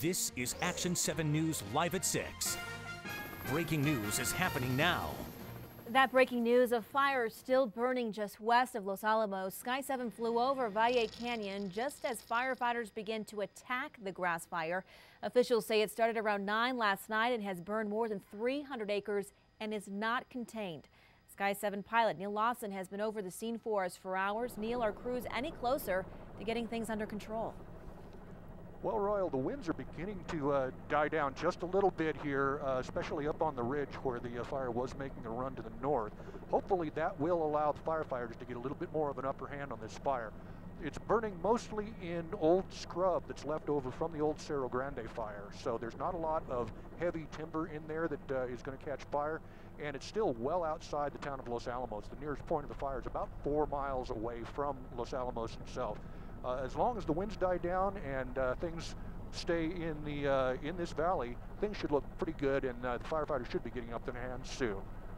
This is Action 7 News live at 6. Breaking news is happening now. That breaking news: a fire still burning just west of Los Alamos. Sky 7 flew over Valle Canyon just as firefighters begin to attack the grass fire. Officials say it started around 9 last night and has burned more than 300 acres and is not contained. Sky 7 pilot Neil Lawson has been over the scene for us for hours. Neil, are crews any closer to getting things under control? Well, Royal, the winds are beginning to die down just a little bit here, especially up on the ridge where the fire was making a run to the north. Hopefully that will allow the firefighters to get a little bit more of an upper hand on this fire. It's burning mostly in old scrub that's left over from the old Cerro Grande fire, so there's not a lot of heavy timber in there that is going to catch fire, and it's still well outside the town of Los Alamos. The nearest point of the fire is about 4 miles away from Los Alamos itself. As long as the winds die down and things stay in this valley, things should look pretty good, and the firefighters should be getting up to their hands soon.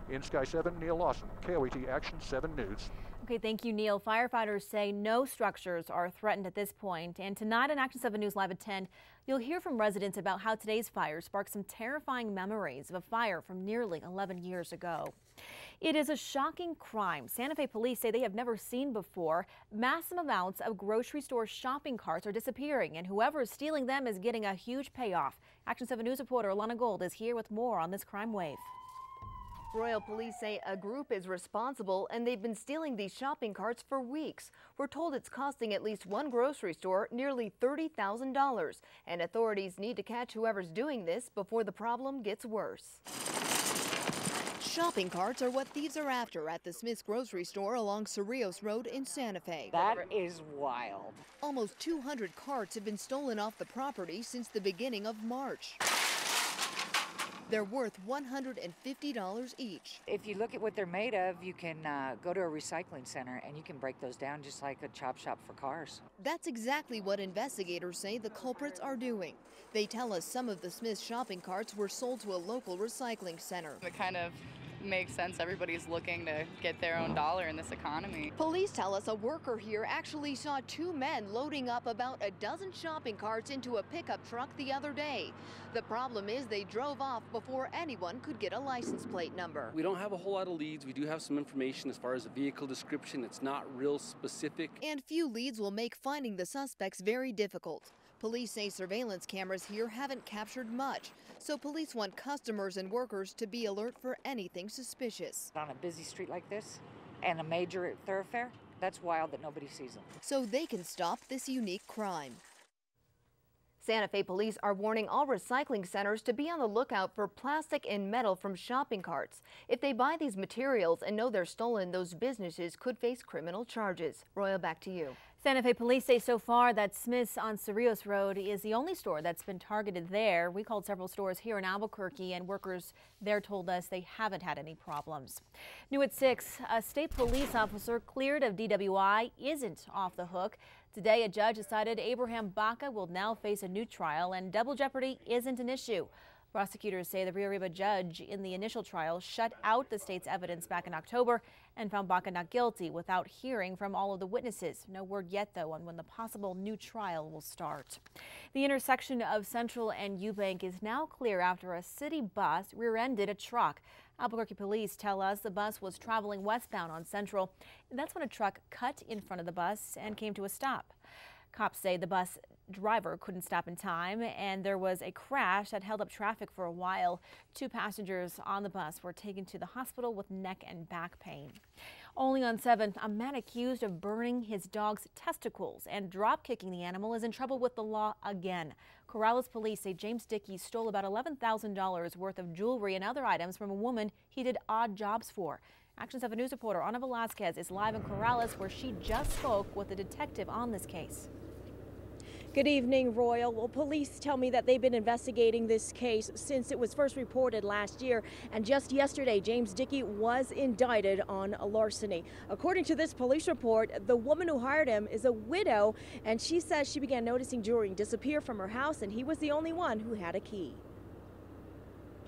In Sky 7, Neil Lawson, KOAT Action 7 News. Okay, thank you, Neil. Firefighters say no structures are threatened at this point. And tonight on Action 7 News Live at 10, you'll hear from residents about how today's fire sparked some terrifying memories of a fire from nearly 11 years ago. It is a shocking crime Santa Fe police say they have never seen before. Massive amounts of grocery store shopping carts are disappearing, and whoever is stealing them is getting a huge payoff. Action 7 News reporter Alana Gold is here with more on this crime wave. Royal police say a group is responsible and they've been stealing these shopping carts for weeks. We're told it's costing at least one grocery store nearly $30,000, and authorities need to catch whoever's doing this before the problem gets worse. Shopping carts are what thieves are after at the Smith's grocery store along Cerrillos Road in Santa Fe. That is wild. Almost 200 carts have been stolen off the property since the beginning of March. They're worth $150 each. If you look at what they're made of, you can go to a recycling center and you can break those down just like a chop shop for cars. That's exactly what investigators say the culprits are doing. They tell us some of the Smith's shopping carts were sold to a local recycling center. It kind of makes sense. Everybody's looking to get their own dollar in this economy. Police tell us a worker here actually saw 2 men loading up about a dozen shopping carts into a pickup truck the other day. The problem is they drove off before anyone could get a license plate number. We don't have a whole lot of leads. We do have some information as far as the vehicle description. It's not real specific. And few leads will make finding the suspects very difficult. Police say surveillance cameras here haven't captured much, so police want customers and workers to be alert for anything suspicious. On a busy street like this and a major thoroughfare, that's wild that nobody sees them. So they can stop this unique crime. Santa Fe police are warning all recycling centers to be on the lookout for plastic and metal from shopping carts. If they buy these materials and know they're stolen, those businesses could face criminal charges. Royal, back to you. Santa Fe police say so far that Smith's on Cerrillos Road is the only store that's been targeted there. We called several stores here in Albuquerque, and workers there told us they haven't had any problems. New at 6, a state police officer cleared of DWI isn't off the hook. Today, a judge decided Abraham Baca will now face a new trial, and double jeopardy isn't an issue. Prosecutors say the Rio Arriba judge in the initial trial shut out the state's evidence back in October and found Baca not guilty without hearing from all of the witnesses. No word yet, though, on when the possible new trial will start. The intersection of Central and Eubank is now clear after a city bus rear-ended a truck. Albuquerque police tell us the bus was traveling westbound on Central. That's when a truck cut in front of the bus and came to a stop. Cops say the bus driver couldn't stop in time, and there was a crash that held up traffic for a while. 2 passengers on the bus were taken to the hospital with neck and back pain. Only on 7th, a man accused of burning his dog's testicles and drop-kicking the animal is in trouble with the law again. Corrales police say James Dickey stole about $11,000 worth of jewelry and other items from a woman he did odd jobs for. Action 7 News reporter Ana Velasquez is live in Corrales, where she just spoke with a detective on this case. Good evening, Royal. Well, police tell me that they've been investigating this case since it was first reported last year. And just yesterday, James Dickey was indicted on larceny. According to this police report, the woman who hired him is a widow, and she says she began noticing jewelry disappear from her house, and he was the only one who had a key.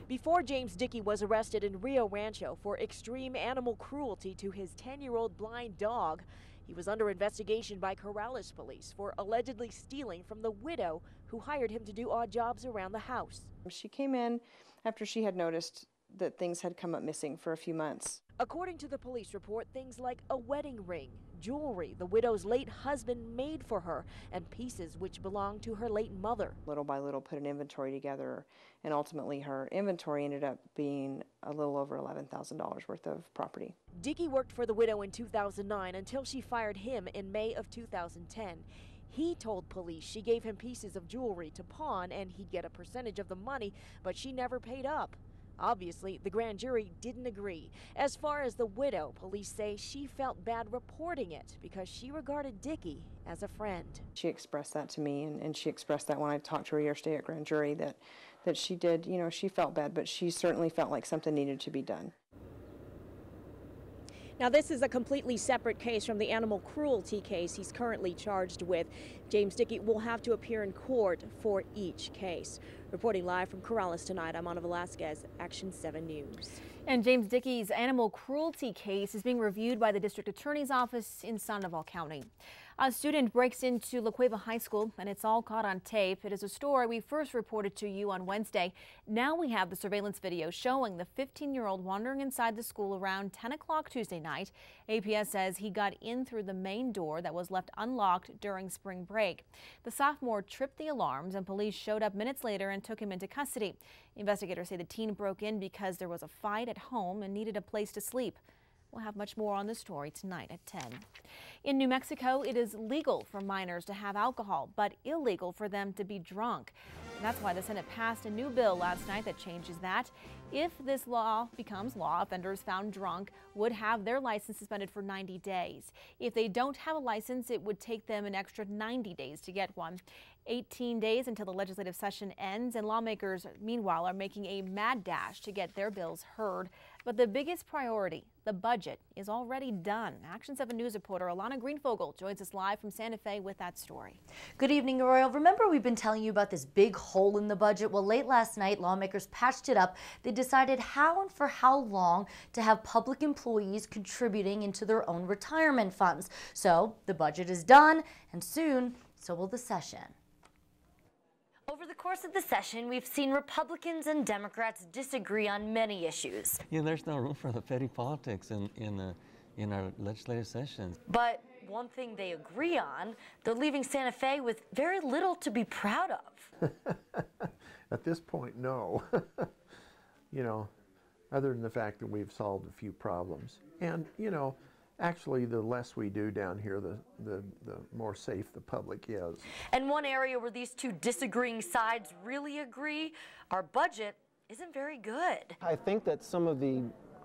Before James Dickey was arrested in Rio Rancho for extreme animal cruelty to his 10-year-old blind dog, he was under investigation by Corrales police for allegedly stealing from the widow who hired him to do odd jobs around the house. She came in after she had noticed that things had come up missing for a few months. According to the police report, things like a wedding ring, jewelry the widow's late husband made for her, and pieces which belonged to her late mother. Little by little put an inventory together, and ultimately her inventory ended up being a little over $11,000 worth of property. Dickey worked for the widow in 2009 until she fired him in May of 2010. He told police she gave him pieces of jewelry to pawn and he'd get a percentage of the money, but she never paid up. Obviously, the grand jury didn't agree. As far as the widow, police say she felt bad reporting it because she regarded Dickey as a friend. She expressed that to me, and she expressed that when I talked to her yesterday at grand jury, that she did, she felt bad, but she certainly felt like something needed to be done. Now, this is a completely separate case from the animal cruelty case he's currently charged with. James Dickey will have to appear in court for each case. Reporting live from Corrales tonight, I'm Ana Velasquez, Action 7 News. And James Dickey's animal cruelty case is being reviewed by the district attorney's office in Sandoval County. A student breaks into La Cueva High School, and it's all caught on tape. It is a story we first reported to you on Wednesday. Now we have the surveillance video showing the 15-year-old wandering inside the school around 10 o'clock Tuesday night. APS says he got in through the main door that was left unlocked during spring break. The sophomore tripped the alarms, and police showed up minutes later and took him into custody. Investigators say the teen broke in because there was a fight at home and needed a place to sleep. We'll have much more on this story tonight at 10. In New Mexico, it is legal for minors to have alcohol, but illegal for them to be drunk. And that's why the Senate passed a new bill last night that changes that. If this law becomes law, offenders found drunk would have their license suspended for 90 days. If they don't have a license, it would take them an extra 90 days to get one. 18 days until the legislative session ends, and lawmakers, meanwhile, are making a mad dash to get their bills heard. But the biggest priority, the budget, is already done. Action 7 News reporter Alana Greenfogel joins us live from Santa Fe with that story. Good evening, Royal. Remember we've been telling you about this big hole in the budget? Well, late last night, lawmakers patched it up. They decided how and for how long to have public employees contributing into their own retirement funds. So the budget is done, and soon, so will the session. Over the course of the session, we've seen Republicans and Democrats disagree on many issues. Yeah, there's no room for the petty politics in our legislative sessions. But one thing they agree on, they're leaving Santa Fe with very little to be proud of. At this point, no. Other than the fact that we've solved a few problems. And, actually, the less we do down here, the more safe the public is. And one area where these two disagreeing sides really agree, our budget isn't very good. I think that some of the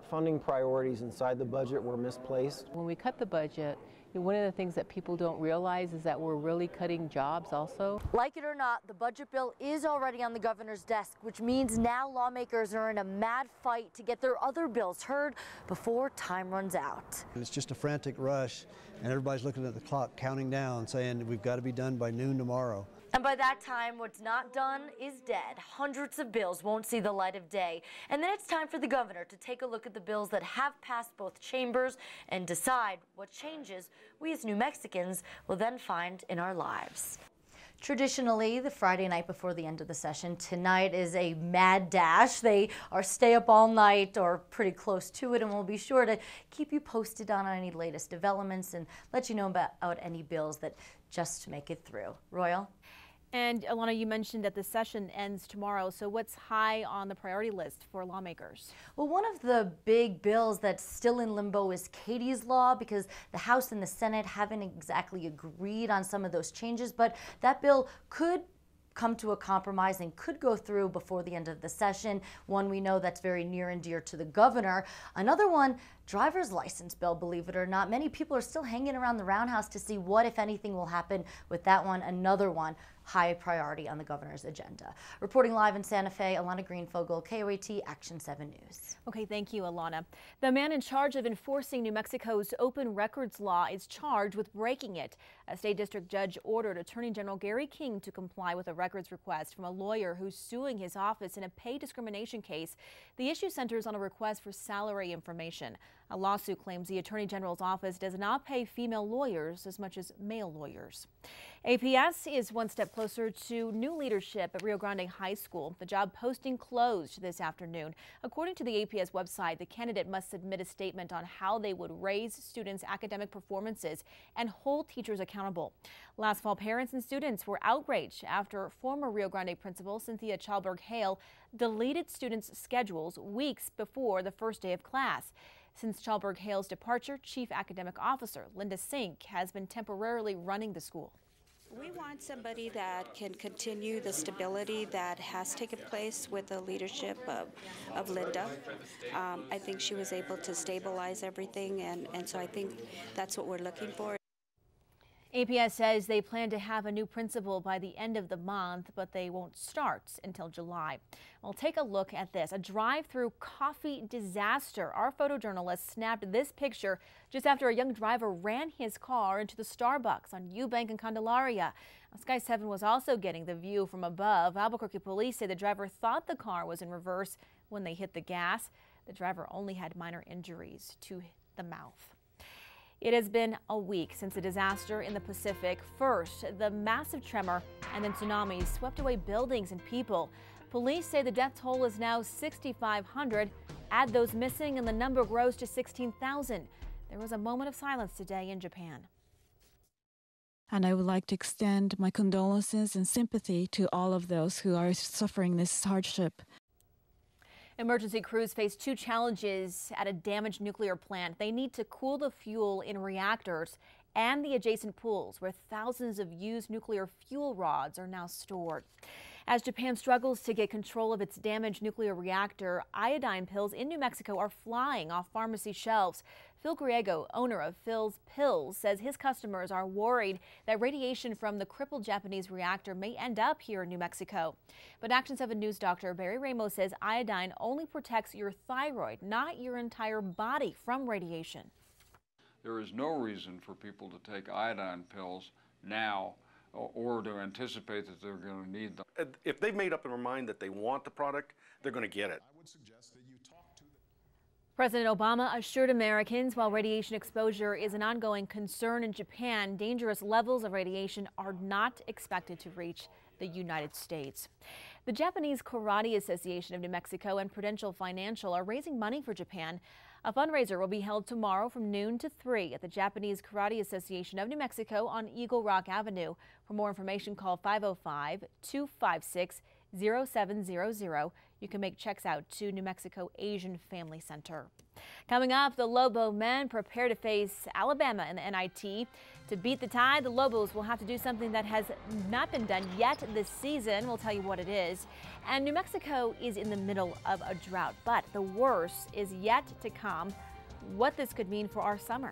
funding priorities inside the budget were misplaced. When we cut the budget, one of the things that people don't realize is that we're really cutting jobs also. Like it or not, the budget bill is already on the governor's desk, which means now lawmakers are in a mad fight to get their other bills heard before time runs out. It's just a frantic rush, and everybody's looking at the clock, counting down, saying we've got to be done by noon tomorrow. And by that time, what's not done is dead. Hundreds of bills won't see the light of day. And then it's time for the governor to take a look at the bills that have passed both chambers and decide what changes we as New Mexicans will then find in our lives. Traditionally, the Friday night before the end of the session, tonight is a mad dash. They are stay up all night or pretty close to it, and we'll be sure to keep you posted on any latest developments and let you know about any bills that just make it through. Royal? And Alana, you mentioned that the session ends tomorrow, so what's high on the priority list for lawmakers? Well, one of the big bills that's still in limbo is Katie's Law, because the House and the Senate haven't exactly agreed on some of those changes, but that bill could come to a compromise and could go through before the end of the session. One we know that's very near and dear to the governor. Another one, driver's license bill, believe it or not. Many people are still hanging around the roundhouse to see what, if anything, will happen with that one. Another one, high priority on the governor's agenda. Reporting live in Santa Fe, Alana Greenfogel, KOAT, Action 7 News. Okay, thank you, Alana. The man in charge of enforcing New Mexico's open records law is charged with breaking it. A state district judge ordered Attorney General Gary King to comply with a records request from a lawyer who's suing his office in a pay discrimination case. The issue centers on a request for salary information. A lawsuit claims the Attorney General's office does not pay female lawyers as much as male lawyers. APS is one step closer to new leadership at Rio Grande High School. The job posting closed this afternoon. According to the APS website, the candidate must submit a statement on how they would raise students' academic performances and hold teachers accountable. Last fall, parents and students were outraged after former Rio Grande principal Cynthia Chalberg-Hale deleted students' schedules weeks before the first day of class. Since Chalberg-Hale's departure, Chief Academic Officer Linda Sink has been temporarily running the school. We want somebody that can continue the stability that has taken place with the leadership of Linda. I think she was able to stabilize everything, and so I think that's what we're looking for. APS says they plan to have a new principal by the end of the month, but they won't start until July. Well, take a look at this, a drive-through coffee disaster. Our photojournalist snapped this picture just after a young driver ran his car into the Starbucks on Eubank and Candelaria. Now, Sky 7 was also getting the view from above. Albuquerque police say the driver thought the car was in reverse when they hit the gas. The driver only had minor injuries to the mouth. It has been a week since the disaster in the Pacific. First, the massive tremor and then tsunamis swept away buildings and people. Police say the death toll is now 6,500. Add those missing and the number grows to 16,000. There was a moment of silence today in Japan. And I would like to extend my condolences and sympathy to all of those who are suffering this hardship. Emergency crews face two challenges at a damaged nuclear plant. They need to cool the fuel in reactors and the adjacent pools where thousands of used nuclear fuel rods are now stored. As Japan struggles to get control of its damaged nuclear reactor, iodine pills in New Mexico are flying off pharmacy shelves. Phil Griego, owner of Phil's Pills, says his customers are worried that radiation from the crippled Japanese reactor may end up here in New Mexico. But Action 7 News doctor Barry Ramos says iodine only protects your thyroid, not your entire body from radiation. There is no reason for people to take iodine pills now or to anticipate that they're going to need them. If they've made up their mind that they want the product, they're going to get it. I would suggest that you talk to them. President Obama assured Americans while radiation exposure is an ongoing concern in Japan, dangerous levels of radiation are not expected to reach the United States. The Japanese Karate Association of New Mexico and Prudential Financial are raising money for Japan. A fundraiser will be held tomorrow from noon to 3 at the Japanese Karate Association of New Mexico on Eagle Rock Avenue. For more information, call 505-256-0700. You can make checks out to New Mexico Asian Family Center. Coming up, the Lobo men prepare to face Alabama in the NIT. To beat the Tide, the Lobos will have to do something that has not been done yet this season. We'll tell you what it is. And New Mexico is in the middle of a drought, but the worst is yet to come. What this could mean for our summer.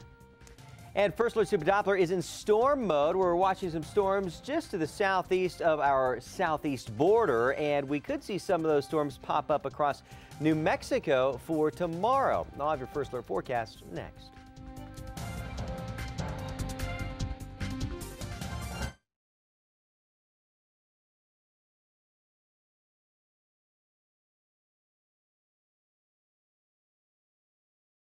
And First Alert Super Doppler is in storm mode. We're watching some storms just to the southeast of our southeast border, and we could see some of those storms pop up across New Mexico for tomorrow. I'll have your First Alert forecast next.